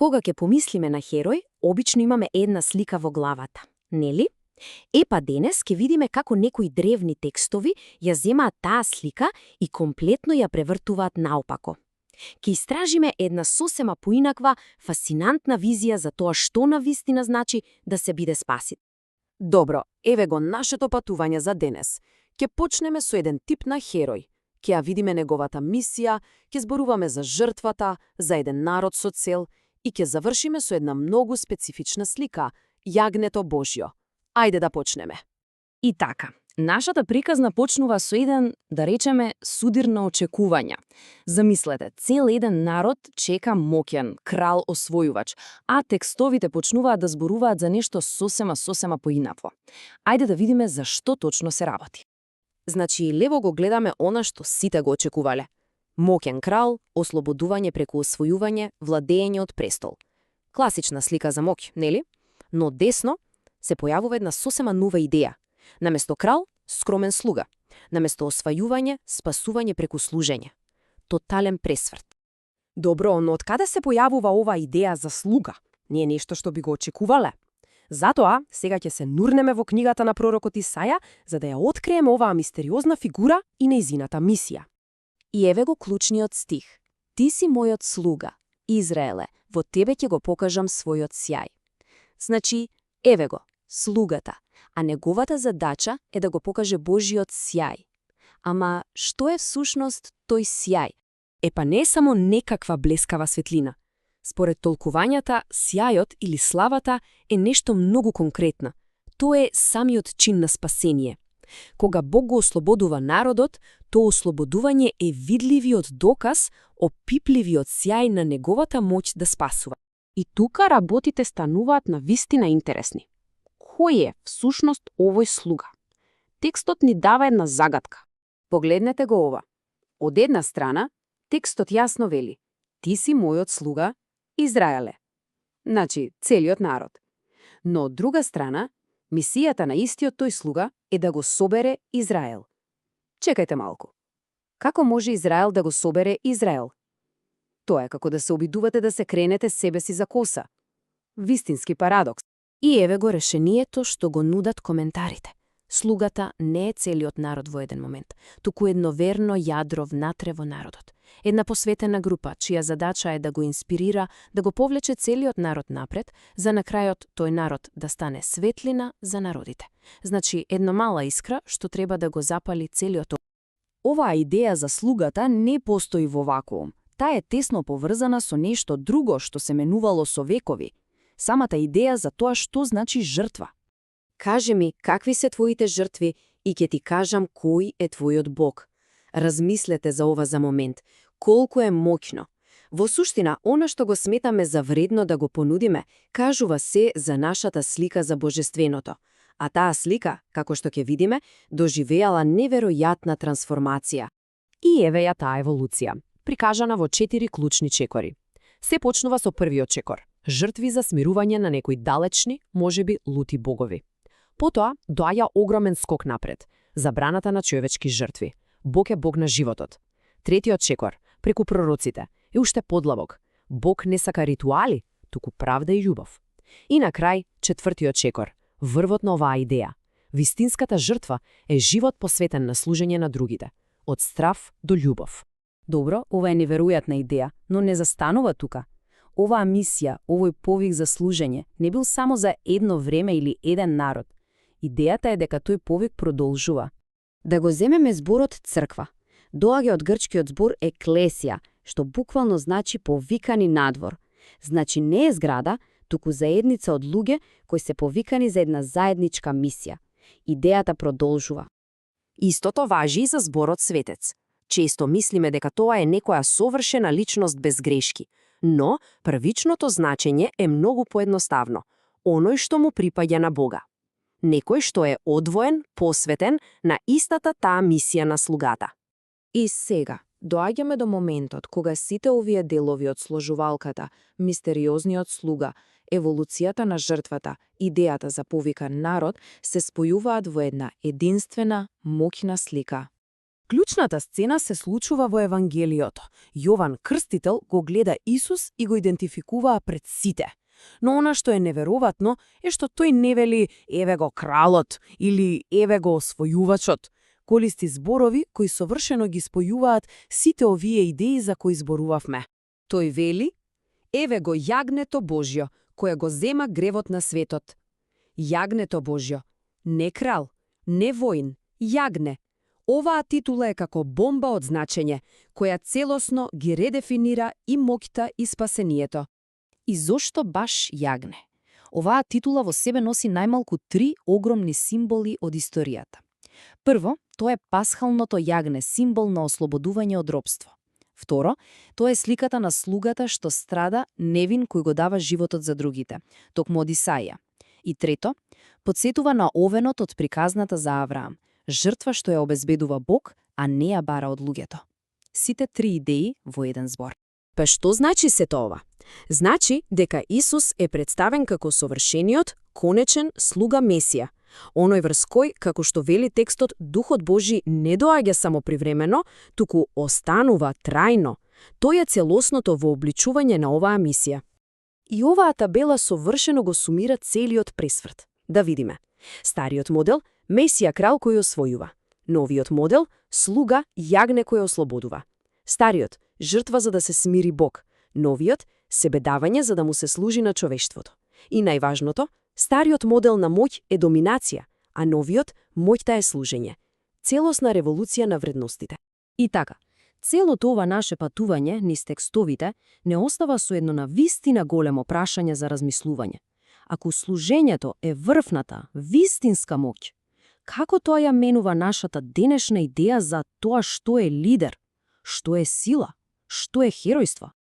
Кога ќе помислиме на херој, обично имаме една слика во главата, нели? Епа денес ќе видиме како некои древни текстови ја земаат таа слика и комплетно ја превртуваат наопако. Ќе истражиме една сосема поинаква, фасинантна визија за тоа што навистина значи да се биде спасит. Добро, еве го нашето патување за денес. Ќе почнеме со еден тип на херој. Ќе ја видиме неговата мисија, ќе зборуваме за жртвата, за еден народ со цел и ќе завршиме со една многу специфична слика – јагнето Божјо. Ајде да почнеме. И така, нашата приказна почнува со еден, да речеме, судир на очекувања. Замислете, цел еден народ чека моќен, крал освојувач, а текстовите почнуваат да зборуваат за нешто сосема поинакво. Ајде да видиме за што точно се работи. Значи, лево го гледаме она што сите го очекувале. Моќен крал, ослободување преку освојување, владење од престол. Класична слика за моќ, нели? Но десно се појавува една сосема нова идеја. Наместо крал, скромен слуга. Наместо освојување, спасување преку служење. Тотален пресврт. Добро, но од каде се појавува ова идеја за слуга? Не е нешто што би го очекувале. Затоа, сега ќе се нурнеме во книгата на пророкот Исаја, за да ја откриеме оваа мистериозна фигура и нејзината мисија. И еве го клучниот стих. Ти си мојот слуга, Израеле, во тебе ќе го покажам својот сјај. Значи, еве го, слугата, а неговата задача е да го покаже Божиот сјај. Ама, што е всушност тој сјај? Епа не е само некаква блескава светлина. Според толкувањата, сјајот или славата е нешто многу конкретно. Тоа е самиот чин на спасение. Кога Бог го ослободува народот, тоа ослободување е видливиот доказ, опипливиот сјај на неговата моќ да спасува. И тука работите стануваат на вистина интересни. Кој е всушност овој слуга? Текстот ни дава една загадка. Погледнете го ова. Од една страна, текстот јасно вели: Ти си мојот слуга, Израеле. Значи, целиот народ. Но од друга страна, мисијата на истиот тој слуга е да го собере Израел. Чекајте малку. Како може Израел да го собере Израел? Тоа е како да се обидувате да се кренете себе си за коса. Вистински парадокс. И еве го решението што го нудат коментарите. Слугата не е целиот народ во еден момент, туку едно верно јадро внатре во народот. Една посветена група, чија задача е да го инспирира, да го повлече целиот народ напред, за на крајот тој народ да стане светлина за народите. Значи, една мала искра што треба да го запали целиот. Оваа идеја за слугата не постои во вакуум. Таа е тесно поврзана со нешто друго што се менувало со векови. Самата идеја за тоа што значи жртва. Кажи ми какви се твоите жртви и ќе ти кажам кој е твојот Бог. Размислете за ова за момент. Колку е моќно. Во суштина, она што го сметаме за вредно да го понудиме, кажува се за нашата слика за божественото. А таа слика, како што ќе видиме, доживеала неверојатна трансформација. И еве ја таа еволуција, прикажана во 4 клучни чекори. Се почнува со првиот чекор. Жртви за смирување на некои далечни, можеби лути богови. Потоа доаѓа огромен скок напред. Забраната на човечки жртви. Бог е Бог на животот. Третиот чекор, преку пророците, е уште подлабок. Бог не сака ритуали, туку правда и љубов. И на крај, четвртиот чекор, врвот на оваа идеја. Вистинската жртва е живот посветен на служење на другите, од страв до љубов. Добро, ова е неверојатна идеја, но не застанува тука. Оваа мисија, овој повик за служење, не бил само за едно време или еден народ. Идејата е дека тој повик продолжува. Да го земеме зборот црква. Доаѓа од грчкиот збор еклесија, што буквално значи повикани надвор. Значи не е зграда, туку заедница од луѓе кои се повикани за една заедничка мисија. Идејата продолжува. Истото важи и за зборот светец. Често мислиме дека тоа е некоја совршена личност без грешки, но првичното значење е многу поедноставно. Оној што му припаѓа на Бога. Некој што е одвоен, посветен на истата таа мисија на слугата. И сега, доаѓаме до моментот кога сите овие делови од сложувалката, мистериозниот слуга, еволуцијата на жртвата, идејата за повикан народ, се спојуваат во една единствена, моќна слика. Клучната сцена се случува во Евангелиото. Јован Крстител го гледа Исус и го идентификуваа пред сите. Но она што е невероvatно е што тој не вели еве го кралот или еве го освојувачот. Користи зборови кои совршено ги спојуваат сите овие идеи за кои зборувавме. Тој вели: еве го јагнето Божјо, кое го зема гревот на светот. Јагнето Божјо, не крал, не воин, јагне. Оваа титула е како бомба од значење, која целосно ги редефинира и моќта и спасението. И зошто баш јагне? Оваа титула во себе носи најмалку 3 огромни символи од историјата. Прво, тоа е пасхалното јагне, символ на ослободување од робство. Второ, тоа е сликата на слугата што страда невин кој го дава животот за другите, токму од Исаија. И трето, потсетува на овенот од приказната за Авраам, жртва што ја обезбедува Бог, а не ја бара од луѓето. Сите 3 идеи во еден збор. Па што значи сето ова? Значи дека Исус е представен како совршениот, конечен слуга Месија. Оној врз кој, како што вели текстот, Духот Божи не доаѓа само привремено, туку останува трајно. Тој е целосното вообличување на оваа мисија. И оваа табела совршено го сумира целиот пресврт. Да видиме. Стариот модел – Месија крал кој освојува. Новиот модел – слуга, јагне кој ослободува. Стариот – жртва за да се смири Бог. Новиот – себедавање за да му се служи на човештвото. И најважното – стариот модел на моќ е доминација, а новиот – моќта е служење. Целосна револуција на вредностите. И така, целото ова наше патување низ текстовите не остава со едно навистина големо прашање за размислување. Ако служењето е врвната, вистинска моќ, како тоа ја менува нашата денешна идеја за тоа што е лидер, што е сила, што е херојство?